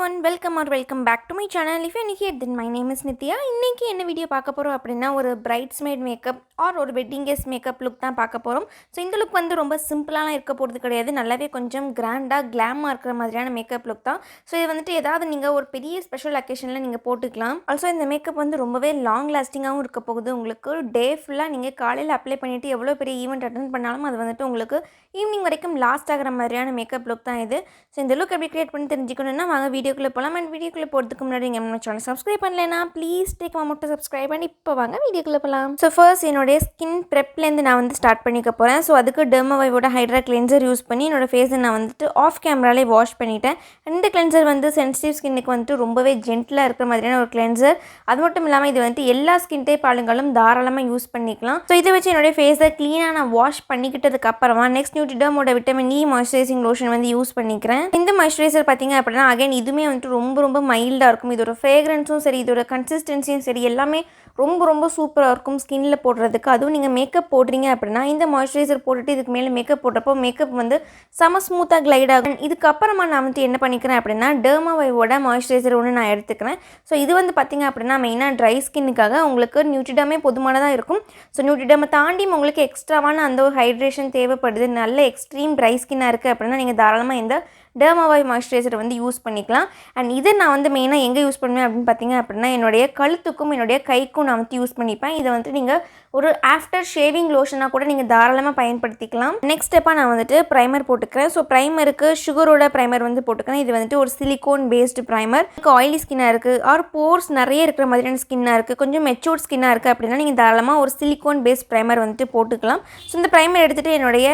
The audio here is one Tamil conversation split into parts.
everyone, welcome back to my channel. If you are new here, then my name is Nithya. இன்னைக்கு என்ன வீடியோ பார்க்க போறோம் அப்படினா ஒரு bridesmaid makeup or ஒரு wedding guest makeup look தான் பார்க்க போறோம். சோ இந்த லுக் வந்து ரொம்ப சிம்பிளாலாம் இருக்க போறது கிடையாது. நல்லாவே கொஞ்சம் கிராண்டா கிளாமா இருக்கிற மாதிரியான மேக்கப் லுக் தான். சோ இது வந்துட்டு ஏதாவது நீங்க ஒரு பெரிய ஸ்பெஷல் அக்கேஷன்ல நீங்க போட்டுக்கலாம். ஆல்சோ இந்த மேக்கப் வந்து ரொம்பவே லாங் லாஸ்டிங்காவும் இருக்க போகுது. உங்களுக்கு டே ஃபுல்லா நீங்க காலையில அப்ளை பண்ணிட்டு எவ்வளவு பெரிய ஈவென்ட் அட்டெண்ட் பண்ணாலும் அது வந்துட்டு உங்களுக்கு ஈவினிங் வரைக்கும் லாஸ்ட் ஆகிற மாதிரியான மேக்கப் லுக் தான் இது. ஸோ இந்த லுக் எப்படி கிரியேட் பண்ணி தெரிஞ்சுக்கணும்னா வாங்க வீடியோக்குள்ளே போகலாம். அண்ட் வீடியோக்குள்ளே போகிறதுக்கு முன்னாடி நீங்கள் நம்ம சேனல் சப்ஸ்கிரைப் பண்ணலைன்னா ப்ளீஸ் டேக் மட்டும் சப்ஸ்கிரைப் பண்ணி இப்போ வாங்க வீடியோக்குள்ளே போகலாம். ஸோ ஃபர்ஸ்ட் என்னுடைய ஸ்கின் ப்ரெப்லேருந்து நான் வந்து ஸ்டார்ட் பண்ணிக்க போகிறேன். ஸோ அதுக்கு டெர்மாவைவோட ஹைட்ரா கிளென்சர் யூஸ் பண்ணி என்னோட ஃபேஸை நான் வந்துட்டு ஆஃப் கேமராலே வாஷ் பண்ணிட்டேன். இந்த கிளென்சர் வந்து சென்சிட்டிவ் ஸ்கின்னுக்கு வந்துட்டு ரொம்பவே ஜென்டிலாக இருக்கிற மாதிரியான ஒரு கிளென்சர். அது மட்டும் இல்லாமல் இது வந்துட்டு எல்லா ஸ்கின் டைப் ஆளுங்களும் தாராளமாக யூஸ் பண்ணிக்கலாம். ஸோ இதை வச்சு என்னுடைய ஃபேஸை க்ளீனாக நான் வாஷ் பண்ணிக்கிட்டதுக்கு அப்புறமா நெக்ஸ்ட் நியூட்ரிடர்மோட விட்டமின் இ மாய்ஸ்சரைசிங் லோஷன் வந்து யூஸ் பண்ணிக்கிறேன். இந்த மாய்ஸ்சரைசர் பார்த்தீங்க அப்படின்னா அகைன் இதுவுமே வந்துட்டு ரொம்ப மைல்டாக இருக்கும். இதோட ஃப்ரேக்ரன்ஸும் சரி, இதோட கன்சிஸ்டன்சியும் சரி, எல்லாமே ரொம்ப சூப்பராக இருக்கும் ஸ்கின்னில் போடுறதுக்கு. அதுவும் நீங்கள் மேக்கப் போடுறீங்க அப்படின்னா இந்த மாய்ஸ்சரைசர் போட்டுட்டு இதுக்கு மேலே மேக்கப் போடுறப்போ மேக்கப் வந்து செம ஸ்மூத்தாக கிளைட் ஆகும். இதுக்கப்புறமா நான் வந்துட்டு என்ன பண்ணிக்கிறேன் அப்படின்னா டெர்மாவைவோட மாய்ஸ்சரைசர் ஒன்று நான் எடுத்துக்கிறேன். ஸோ இது வந்து பார்த்தீங்க அப்படின்னா மெயினாக ட்ரை ஸ்கின்னுக்காக உங்களுக்கு நியூட்ரிடமே பொதுமானதாக இருக்கும். ஸோ நியூட்ரிடமை தாண்டி உங்களுக்கு எக்ஸ்ட்ராவான அந்த ஒரு ஹைட்ரேஷன் தேவைப்படுது, நல்ல எக்ஸ்ட்ரீம் ட்ரை ஸ்கின்னாக இருக்குது அப்படின்னா நீங்கள் தாராளமாக இந்த டெர்மாவாய் மாய்ஸ்சரைசர் வந்து யூஸ் பண்ணிக்கலாம். அண்ட் இதை நான் வந்து மெயினாக எங்கே யூஸ் பண்ணுவேன் அப்படின்னு பார்த்தீங்க அப்படின்னா என்னுடைய கழுத்துக்கும் என்னுடைய கைக்கும் நான் வந்து யூஸ் பண்ணிப்பேன். இதை வந்துட்டு நீங்கள் ஒரு ஆஃப்டர் ஷேவிங் லோஷனாக கூட நீங்கள் தாராளமாக பயன்படுத்திக்கலாம். நெக்ஸ்ட் ஸ்டெப்பாக நான் வந்துட்டு ப்ரைமர் போட்டுக்கிறேன். ஸோ ப்ரைமருக்கு சுகரோட ப்ரைமர் வந்து போட்டுக்கிறேன். இது வந்துட்டு ஒரு சிலிக்கோன் பேஸ்டு ப்ரைமர். ஆயிலி ஸ்கின்னாக இருக்குது ஆர் போர்ஸ் நிறைய இருக்கிற மாதிரியான ஸ்கின்னாக இருக்குது, கொஞ்சம் மெச்சூர்ட் ஸ்கின்னாக இருக்குது அப்படின்னா நீங்கள் தாராளமாக ஒரு சிலிக்கோன் பேஸ்ட் ப்ரைமர் வந்துட்டு போட்டுக்கலாம். ஸோ இந்த ப்ரைமர் எடுத்துகிட்டு என்னுடைய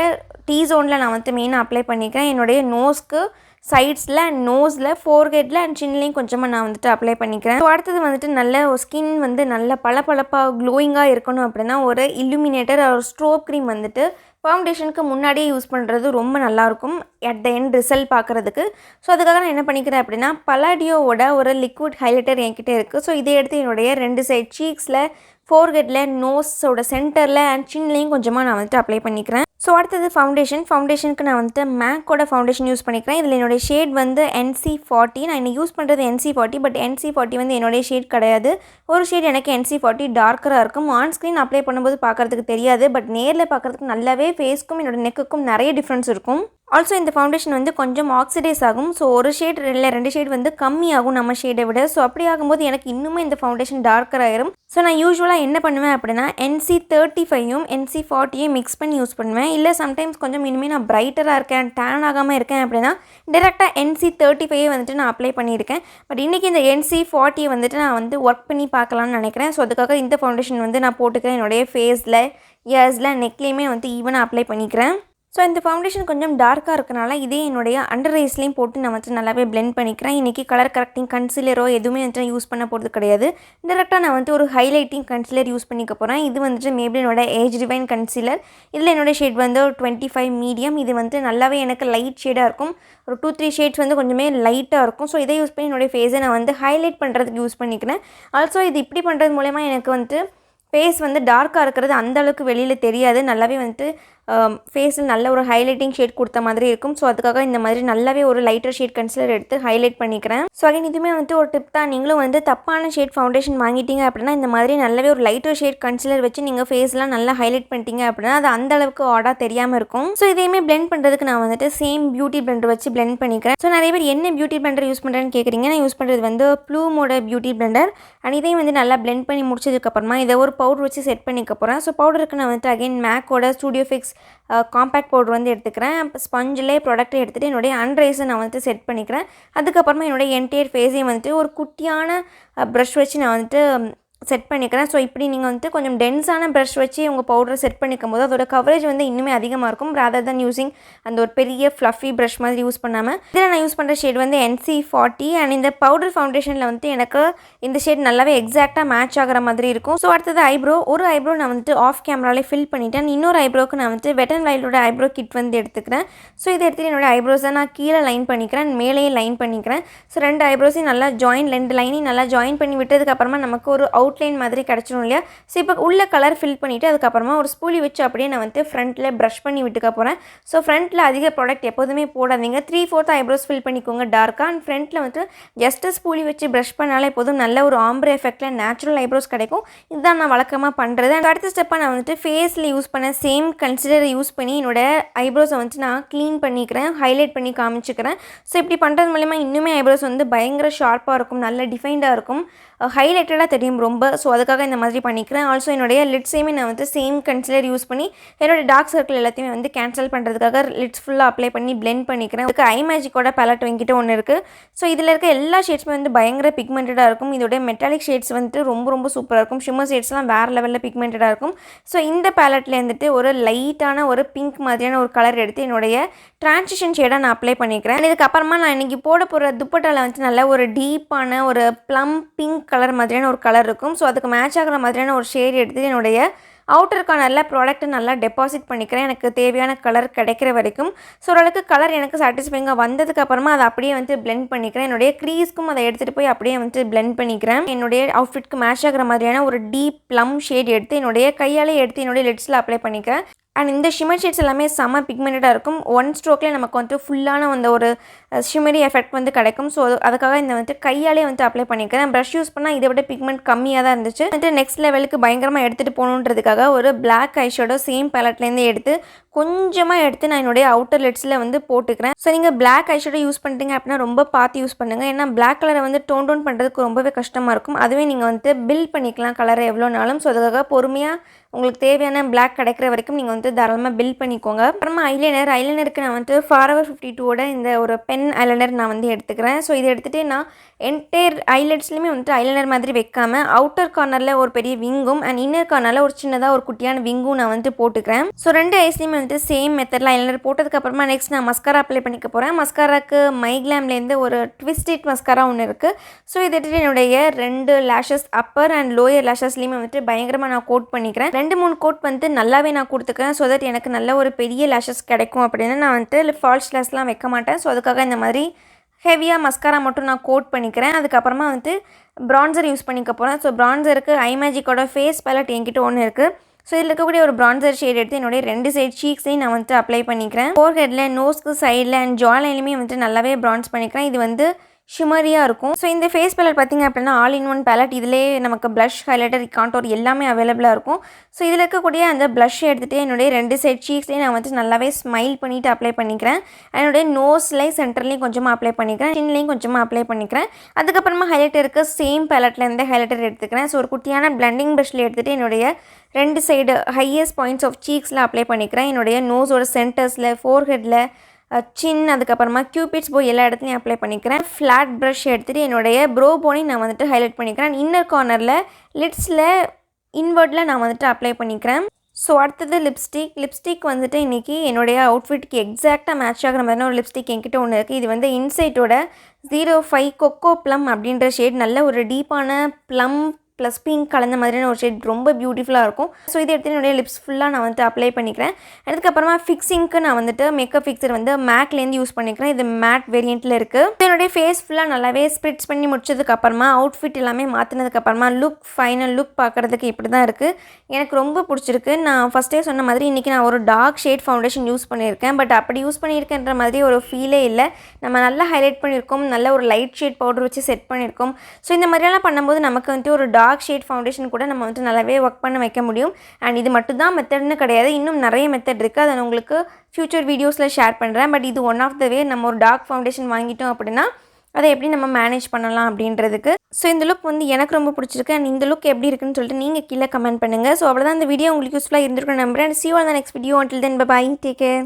டீ ஜோனில் நான் வந்து மெயினாக அப்ளை பண்ணிக்கிறேன். என்னுடைய நோஸ்க்கு சைட்ஸில் அண்ட் நோஸில் ஃபோர்ஹெட்டில் அண்ட் சின்லையும் கொஞ்சமாக நான் வந்துட்டு அப்ளை பண்ணிக்கிறேன். ஸோ அடுத்தது வந்துட்டு நல்ல ஒரு ஸ்கின் வந்து நல்ல பளபளப்பாக க்ளோயிங்காக இருக்கணும் அப்படின்னா ஒரு இல்லுமினேட்டர் ஒரு ஸ்ட்ரோப் க்ரீம் வந்துட்டு ஃபவுண்டேஷனுக்கு முன்னாடியே யூஸ் பண்ணுறது ரொம்ப நல்லாயிருக்கும் அட் த எண்ட் ரிசல்ட் பார்க்குறதுக்கு. ஸோ அதுக்காக நான் என்ன பண்ணிக்கிறேன் அப்படின்னா பலாடியோவோட ஒரு லிக்விட் ஹைலைட்டர் என்கிட்ட இருக்குது. ஸோ இதை எடுத்து என்னுடைய 2 சைட் சீக்ஸில், ஃபோர்ஹெட்டில், நோஸோட சென்டரில் அண்ட் சின்லையும் கொஞ்சமாக நான் வந்துட்டு அப்ளை பண்ணிக்கிறேன். ஸோ அடுத்தது ஃபவுண்டேஷனுக்கு நான் வந்துட்டு மேக்கோட ஃபவுண்டேஷன் யூஸ் பண்ணிக்கிறேன். இதில் என்னுடைய ஷேட் வந்து NC40. நான் இன்னும் யூஸ் பண்ணுறது NC40, பட் NC40 வந்து என்னுடைய ஷேட் கிடையாது. ஒரு ஷேட் எனக்கு NC40 டார்க்கராக இருக்கும். ஆன் ஸ்க்ரீன் அப்ளை பண்ணும்போது பார்க்குறதுக்கு தெரியாது, பட் நேரில் பார்க்குறதுக்கு நல்லாவே ஃபேஸ்க்கும் என்னோட நெக்குக்கும் நிறைய டிஃப்ரென்ஸ் இருக்கும். ஆல்சோ இந்த ஃபவுண்டேஷன் வந்து கொஞ்சம் ஆக்சிடைஸ் ஆகும். ஸோ ஒரு ஷேட் இல்லை 2 ஷேட் வந்து கம்மியாகும் நம்ம ஷேடை விட. ஸோ அப்படி ஆகும்போது எனக்கு இன்னுமே இந்த ஃபவுண்டேஷன் டார்க்கர் ஆயிரும். ஸோ நான் யூஸ்வலாக என்ன பண்ணுவேன் அப்படின்னா NC35யும் NC40யும் மிக்ஸ் பண்ணி யூஸ் பண்ணுவேன். இல்லை சம்டைம்ஸ் கொஞ்சம் இனிமேல் நான் பிரைட்டராக இருக்கேன், டேன் ஆகாமல் இருக்கேன் அப்படின்னா டேரெக்டாக NC35 வந்துட்டு நான் அப்ளை பண்ணியிருக்கேன். பட் இன்றைக்கி இந்த NC40 வந்துட்டு நான் வந்து ஒர்க் பண்ணி பார்க்கலான்னு நினைக்கிறேன். ஸோ அதுக்காக இந்த ஃபவுண்டேஷன் வந்து நான் போட்டுக்கிறேன். என்னுடைய ஃபேஸில், இயர்ஸில், நெக்லேயுமே வந்து ஈவனாக அப்ளை பண்ணிக்கிறேன். ஸோ இந்த ஃபவுண்டேஷன் கொஞ்சம் டார்க்காக இருக்கனால இதே என்னுடைய அண்டர் ஐஸ்லேயும் போட்டு நான் வந்து நல்லாவே பிளெண்ட் பண்ணிக்கிறேன். இன்றைக்கி கலர் கரெக்டிங் கன்சிலரோ எதுவுமே வந்துட்டு யூஸ் பண்ண போகிறது கிடையாது. டேரெக்டாக நான் வந்து ஒரு ஹைலைட்டிங் கன்சிலர் யூஸ் பண்ணிக்க போகிறேன். இது வந்துட்டு மேபி என்னோட ஏஜ் டிவைன் கன்சிலர். இதில் என்னோடய ஷேட் வந்து 25 மீடியம். இது வந்து நல்லாவே எனக்கு லைட் ஷேடாக இருக்கும். ஒரு 2-3 ஷேட்ஸ் வந்து கொஞ்சமே லைட்டாக இருக்கும். ஸோ இதை யூஸ் பண்ணி என்னுடைய ஃபேஸை நான் வந்து ஹைலைட் பண்ணுறதுக்கு யூஸ் பண்ணிக்கிறேன். ஆல்சோ இது இப்படி பண்ணுறது மூலமா எனக்கு வந்துட்டு ஃபேஸ் வந்து டார்க்காக இருக்கிறது அந்தளவுக்கு வெளியில் தெரியாது. நல்லாவே வந்துட்டு ஃபேஸில் நல்ல ஒரு ஹைலைட்டிங் ஷேட் கொடுத்த மாதிரி இருக்கும். ஸோ அதுக்காக இந்த மாதிரி நல்லாவே ஒரு லைட்டர் ஷேட் கன்சிலர் எடுத்து ஹைலைட் பண்ணிக்கிறேன். ஸோ அகைன் இதுவுமே வந்துட்டு ஒரு டிப் தான். நீங்களும் வந்து தப்பான ஷேட் ஃபவுண்டேஷன் வாங்கிட்டீங்க அப்படின்னா இந்த மாதிரி நல்லாவே ஒரு லைட்டர் ஷேட் கன்சிலர் வச்சு நீங்கள் ஃபேஸ்லாம் நல்லா ஹைலைட் பண்ணிட்டீங்க அப்படின்னா அது அந்த அளவுக்கு ஆடாக தெரியாமல் இருக்கும். ஸோ இதையுமே பிளெண்ட் பண்ணுறதுக்கு நான் வந்துட்டு சேம் பியூட்டி பிளெண்டர் வச்சு பிளெண்ட் பண்ணிக்கிறேன். ஸோ நிறைய பேர் என்ன பியூட்டி பிளெண்டர் யூஸ் பண்ணுறேன்னு கேட்குறீங்க. நான் யூஸ் பண்ணுறது வந்து ப்ளூமோட பியூட்டி பிளெண்டர். அண்ட் இதையும் வந்து நல்லா பிளெண்ட் பண்ணி முடிச்சதுக்கப்புறமா இதை ஒரு பவுடர் வச்சு செட் பண்ணிக்க போகிறேன். ஸோ பவுடருக்கு நான் வந்துட்டு அகைன் மேக்கோட ஸ்டூடியோ ஃபிக்ஸ் காம்பேக்ட் பவுடர் வந்து எடுத்துக்கிறேன். ஸ்பஞ்சிலே ப்ராடக்ட்டை எடுத்துகிட்டு என்னுடைய அண்டர் ஐஸை நான் வந்துட்டு செட் பண்ணிக்கிறேன். அதுக்கப்புறமா என்னுடைய என்டையர் ஃபேஸையும் வந்துட்டு ஒரு குட்டியான ப்ரஷ் வச்சு நான் வந்துட்டு செட் பண்ணிக்கிறேன். ஸோ இப்படி நீங்கள் வந்துட்டு கொஞ்சம் டென்ஸான ப்ரஷ் வச்சு உங்கள் பவுடரை செட் பண்ணிக்கும் போது அதோட கவரேஜ் வந்து இன்னுமே அதிகமாக இருக்கும். ரேதர் தன் யூஸிங் அந்த ஒரு பெரிய ஃப்ளஃபி ப்ரஷ் மாதிரி யூஸ் பண்ணாமல் இதில் நான் யூஸ் பண்ணுற ஷேட் வந்து NC40. அண்ட் இந்த பவுடர் ஃபவுண்டேஷனில் வந்துட்டு எனக்கு இந்த ஷேட் நல்லாவே எக்ஸாக்டாக மேட்ச் ஆகிற மாதிரி இருக்கும். ஸோ அடுத்தது ஐப்ரோ. ஒரு ஐப்ரோ நான் வந்துட்டு ஆஃப் கேமராலே ஃபில் பண்ணிட்டேன். இன்னொரு ஐப்ரோக்கு நான் வந்துட்டு வெட் அண்ட் வைல்டோட ஐப்ரோ கிட் வந்து எடுத்துக்கிறேன். ஸோ இதை எடுத்துகிட்டு என்னோடய ஐப்ரோஸை நான் கீழே லைன் பண்ணிக்கிறேன், மேலேயே லைன் பண்ணிக்கிறேன். ஸோ 2 ஐப்ரோஸையும் நல்லா 2 லைனையும் நல்லா ஜாயின் பண்ணி விட்டதுக்கப்புறமா நமக்கு ஒரு அவுட்லைன் மாதிரி கிடச்சிரும் இல்லையா. ஸோ இப்போ உள்ள கலர் ஃபில் பண்ணிவிட்டு அதுக்கப்புறமா ஒரு ஸ்பூலி வச்சு அப்படியே நான் வந்து ஃப்ரண்ட்டில் ப்ரஷ் பண்ணி விட்டுக்க போகிறேன். ஸோ ஃப்ரண்ட்டில் அதிக ப்ராடக்ட் எப்போதுமே போடாதீங்க. 3/4 ஐப்ரோஸ் ஃபில் பண்ணிக்கோங்க டார்க்காக. அண்ட் ஃப்ரண்ட்டில் வந்து ஜஸ்ட்டு ஸ்பூலி வச்சு ப்ரஷ் பண்ணாலே போதும், நல்ல ஒரு ஆம்ப்ரே எஃபெக்டில் நேச்சுரல் ஐப்ரோஸ் கிடைக்கும். இதுதான் நான் வழக்கமாக பண்ணுறது. அண்ட் அடுத்த ஸ்டெப்பாக நான் வந்துட்டு ஃபேஸில் யூஸ் பண்ண சேம் கன்சிலரை யூஸ் பண்ணி என்னோடய ஐப்ரோஸை வந்துட்டு நான் க்ளீன் பண்ணிக்கிறேன், ஹைலைட் பண்ணி காமிச்சிக்கிறேன். ஸோ இப்படி பண்ணுறது மூலமா இன்னுமே ஐப்ரோஸ் வந்து பயங்கர ஷார்ப்பாக இருக்கும், நல்ல டிஃபைண்டாக இருக்கும், ஹைலைட்டடாக தெரியும் ரொம்ப. ஸோ அதுக்காக இந்த மாதிரி பண்ணிக்கிறேன். ஆல்சோ என்னுடைய லிட்ஸையுமே நான் வந்து சேம் கன்சிலர் யூஸ் பண்ணி என்னோடய டார்க் சர்க்கிள் எல்லாத்தையுமே வந்து கேன்சல் பண்ணுறதுக்காக லிட்ஸ் ஃபுல்லாக அப்ளை பண்ணி பிளெண்ட் பண்ணிக்கிறேன். அதுக்கு ஐ மேஜிக்கோட பேலட் என்கிட்ட ஒன்று இருக்குது. ஸோ இதில் இருக்க எல்லா ஷேட்ஸுமே வந்து பயங்கர பிக்மெண்டடாக இருக்கும். இதோட மெட்டாலிக் ஷேட்ஸ் வந்துட்டு ரொம்ப ரொம்ப சூப்பராக இருக்கும். ஷிம்மர் ஷேட்ஸ்லாம் வேறு லெவலில் பிக்மெண்டடாக இருக்கும். ஸோ இந்த பேலட்டில் வந்துட்டு ஒரு லைட்டான ஒரு பிங்க் மாதிரியான ஒரு கலர் எடுத்து என்னுடைய ட்ரான்சிஷன் ஷேடாக நான் அப்ளை பண்ணிக்கிறேன். இதுக்கப்புறமா நான் இன்றைக்கி போட போகிற துப்பட்டாவில் வந்து நல்ல ஒரு டீப்பான ஒரு ப்ளம் பிங்க் கலர் மாதிரியான ஒரு கலர் இருக்கும். ஸோ அதுக்கு மேட்ச் ஆகிற மாதிரியான ஒரு ஷேட் எடுத்து என்னுடைய அவுட்டர் கார்னரில் ப்ராடக்ட்டை நல்லா டெபாசிட் பண்ணிக்கிறேன், எனக்கு தேவையான கலர் கிடைக்கிற வரைக்கும். ஸோ ஓரளவுக்கு கலர் எனக்கு சாட்டிஸ்ஃபைங்காக வந்ததுக்கப்புறமா அதை அப்படியே வந்து பிளெண்ட் பண்ணிக்கிறேன். என்னுடைய க்ரீஸ்க்கும் அதை எடுத்துகிட்டு போய் அப்படியே வந்து பிளெண்ட் பண்ணிக்கிறேன். என்னுடைய அவுட்ஃபிட்க்கு மேட்ச் ஆகிற மாதிரியான ஒரு டீப் ப்ளம் ஷேட் எடுத்து என்னுடைய கையாலே எடுத்து என்னுடைய லிட்ஸில் அப்ளை பண்ணிக்கிறேன். அண்ட் இந்த ஷிம்மர் ஷேட்ஸ் எல்லாமே செம்ம பிக்மெண்டடாக இருக்கும். ஒன் ஸ்ட்ரோக்லேயே நமக்கு வந்துட்டு ஃபுல்லான அந்த ஒரு ஷிம்மரி எஃபெக்ட் வந்து கிடைக்கும். ஸோ அதுக்காக இந்த வந்துட்டு கையாலே வந்து அப்ளை பண்ணிக்கிறேன். ப்ரஷ் யூஸ் பண்ணால் இதை விட பிக்மெண்ட் கம்மியாக தான் இருந்துச்சு. வந்துட்டு நெக்ஸ்ட் லெவலுக்கு பயங்கரமாக எடுத்துகிட்டு போகணுன்றதுக்காக ஒரு பிளாக் ஐஷேடோ சேம் பேலட்லேருந்து எடுத்து கொஞ்சமாக எடுத்து நான் என்னுடைய அவுட்டர் லிட்ஸில் வந்து போட்டுக்கிறேன். ஸோ நீங்கள் பிளாக் ஐஷேடோ யூஸ் பண்ணிட்டீங்க அப்படின்னா ரொம்ப பார்த்து யூஸ் பண்ணுங்கள். ஏன்னா பிளாக் கலரை வந்து டோன் பண்ணுறதுக்கு ரொம்பவே கஷ்டமாக இருக்கும். அதுவே நீங்கள் வந்து பில்ட் பண்ணிக்கலாம் கலரை எவ்வளோனாலும். ஸோ அதுக்காக பொறுமையாக உங்களுக்கு தேவையான பிளாக் கிடைக்கிற வரைக்கும் நீங்கள் வந்து தாராளமாக பில்ட் பண்ணிக்கோங்க. அப்புறமா ஐலைனருக்கு நான் வந்து Forever 52ஓட இந்த ஒரு பென் ஐலைனர் நான் வந்து எடுத்துக்கிறேன். ஸோ இதை எடுத்துகிட்டு நான் என்டையர் ஐலைட்ஸ்லையுமே வந்துட்டு ஐலைனர் மாதிரி வைக்காமல் அவுட்டர் கார்னரில் ஒரு பெரிய விங்கும் அண்ட் இன்னர் கார்னரில் ஒரு சின்னதாக ஒரு குட்டியான விங்கும் நான் வந்து போட்டுக்கிறேன். ஸோ ரெண்டு ஐஸ்லையுமே வந்துட்டு சேம் மெத்தடில் ஐலைனர் போட்டதுக்கப்புறமா நெக்ஸ்ட் நான் மஸ்காரா அப்ளை பண்ணிக்க போகிறேன். மஸ்காராக்கு மை கிளாம்லேருந்து ஒரு ட்விஸ்டட் மஸ்காரா ஒன்று இருக்குது. ஸோ இதை எடுத்துகிட்டு என்னுடைய 2 லேஷஸ் அப்பர் அண்ட் லோயர் லேஷஸ்லையுமே வந்துட்டு பயங்கரமாக நான் கோட் பண்ணிக்கிறேன். 2-3 கோட் வந்துட்டு நல்லாவே நான் கொடுத்துக்கிறேன். ஸோ தட் எனக்கு நல்ல ஒரு பெரிய லேஷஸ் கிடைக்கும் அப்படின்னு நான் வந்துட்டு ஃபால்ஸ் லேஷ்லாம் வைக்க மாட்டேன். ஸோ அதுக்காக இந்த மாதிரி ஹெவியாக மஸ்காரா மட்டும் நான் கோட் பண்ணிக்கிறேன். அதுக்கப்புறமா வந்துட்டு ப்ரான்சர் யூஸ் பண்ணிக்க போகிறேன். ஸோ ப்ரான்சருக்கு ஐ மேஜிக்கோட ஃபேஸ் பேலட் என்கிட்ட ஒன்று இருக்குது. ஸோ இதில் இருக்கக்கூடிய ஒரு ப்ரான்சர் ஷேட் எடுத்து என்னுடைய 2 சைட் சீக்ஸையும் நான் வந்துட்டு அப்ளை பண்ணிக்கிறேன். ஃபோர்ஹெட்டில், நோஸ்க்கு சைடில் அண்ட் ஜா லைன்லையுமே வந்துட்டு நல்லாவே ப்ரான்ஸ் பண்ணிக்கிறேன். இது வந்து ஷிமரியாக இருக்கும். ஸோ இந்த ஃபேஸ் பேலட் பார்த்திங்க அப்படின்னா ஆல் இன் ஒன் பேலட். இதிலே நமக்கு ப்ளஷ், ஹைலைட்டர், கான்டோர் எல்லாமே அவைலபிளாக இருக்கும். ஸோ இதில் இருக்கக்கூடிய அந்த ப்ளஷ் எடுத்துகிட்டு என்னுடைய 2 சைட் சீக்ஸ்லேயும் நான் வந்து நல்லாவே ஸ்மைல் பண்ணிவிட்டு அப்ளை பண்ணிக்கிறேன். என்னுடைய நோஸ்லையும் சென்டர்லேயும் கொஞ்சமாக அப்ளை பண்ணிக்கிறேன், சின்லையும் கொஞ்சமாக அப்ளை பண்ணிக்கிறேன். அதுக்கப்புறமா ஹைலைட்டருக்கு சேம் பேலட்லேருந்து ஹைலைட்டர் எடுத்துக்கிறேன். ஸோ ஒரு குட்டியான பிளண்டிங் ப்ரஷில் எடுத்துகிட்டு என்னுடைய 2 சைடு ஹையஸ்ட் பாயிண்ட்ஸ் ஆஃப் சீக்ஸில் அப்ளை பண்ணிக்கிறேன். என்னுடைய நோஸோட சென்டர்ஸில், ஃபோர்ஹெட்டில், சின், அதுக்கப்புறமா கியூபிட்ஸ் போய் எல்லா இடத்துலையும் அப்ளை பண்ணிக்கிறேன். ஃப்ளாட் ப்ரஷ் எடுத்துகிட்டு என்னுடைய ப்ரோ போனையும் நான் வந்துட்டு ஹைலைட் பண்ணிக்கிறேன். இன்னர் கார்னரில் லிட்ஸில் இன்வெர்ட்டில் நான் வந்துட்டு அப்ளை பண்ணிக்கிறேன். ஸோ அடுத்தது லிப்ஸ்டிக் வந்துட்டு இன்றைக்கி என்னுடைய அவுட்ஃபிட்க்கு எக்ஸாக்டாக மேட்ச் ஆகிற மாதிரியான ஒரு லிப்ஸ்டிக் என்கிட்ட ஒன்று இருக்குது. இது வந்து இன்சைட்டோட 05 கொக்கோ ப்ளம் அப்படின்ற ஷேட். நல்ல ஒரு டீப்பான ப்ளம் ப்ளஸ் பிங்க் கலந்த மாதிரியான ஒரு ஷேட், ரொம்ப பியூட்டிஃபுல்லாக இருக்கும். ஸோ இதை எடுத்து என்னுடைய லிப்ஸ் ஃபுல்லாக நான் வந்துட்டு அப்ளை பண்ணிக்கிறேன். அதுக்கப்புறமா ஃபிக்ஸிங்க்கு நான் வந்துட்டு மேக்கப் ஃபிக்ஸர் வந்து மேக்லேருந்து யூஸ் பண்ணிக்கிறேன். இது மேட் வேரியண்ட்டில் இருக்குது. என்னுடைய ஃபேஸ் ஃபுல்லாக நல்லாவே ஸ்ப்ரிட்ஸ் பண்ணி முடிச்சதுக்கப்புறமா அவுட்ஃபிட் எல்லாமே மாற்றினதுக்கப்புறமா ஃபைனல் லுக் பார்க்குறதுக்கு இப்படி தான் இருக்குது. எனக்கு ரொம்ப பிடிச்சிருக்கு. நான் ஃபஸ்ட்டே சொன்ன மாதிரி இன்றைக்கி நான் ஒரு டார்க் ஷேட் ஃபவுண்டேஷன் யூஸ் பண்ணியிருக்கேன். பட் அப்படி யூஸ் பண்ணியிருக்கேன்ற மாதிரி ஒரு ஃபீலே இல்லை. நம்ம நல்லா ஹைலைட் பண்ணியிருக்கோம், நல்ல ஒரு லைட் ஷேட் பவுடர் வச்சு செட் பண்ணியிருக்கோம். ஸோ இந்த மாதிரியெல்லாம் பண்ணும்போது நமக்கு வந்துட்டு ஒரு டார்க் ஷேட் ஃபவுண்டேஷன் கூட நம்ம வந்துட்டு நல்லாவே ஒர்க் பண்ண வைக்க முடியும். அண்ட் இது மட்டும் தான் மெத்தட்னு கிடையாது, இன்னும் நிறைய மெத்தட் இருக்குது. அதை நான் உங்களுக்கு ஃப்யூச்சர் வீடியோஸில் ஷேர் பண்ணுறேன். பட் இது ஒன் ஆஃப் த வே. நம்ம ஒரு டார்க் ஃபவுண்டேஷன் வாங்கிட்டோம் அப்படின்னா அதை எப்படி நம்ம மேனேஜ் பண்ணலாம் அப்படின்றதுக்கு. ஸோ இந்த லுக் வந்து எனக்கு ரொம்ப பிடிச்சிருக்கு. அண்ட் இந்த லுக் எப்படி இருக்குன்னு சொல்லிட்டு நீங்கள் கீழே கமெண்ட் பண்ணுங்கள். ஸோ அவ்வளோதான், இந்த வீடியோ உங்களுக்கு யூஸ்ஃபுல்லாக இருந்திருக்குன்னு நம்புறேன். See you on the next video. Until then, bye bye, take care.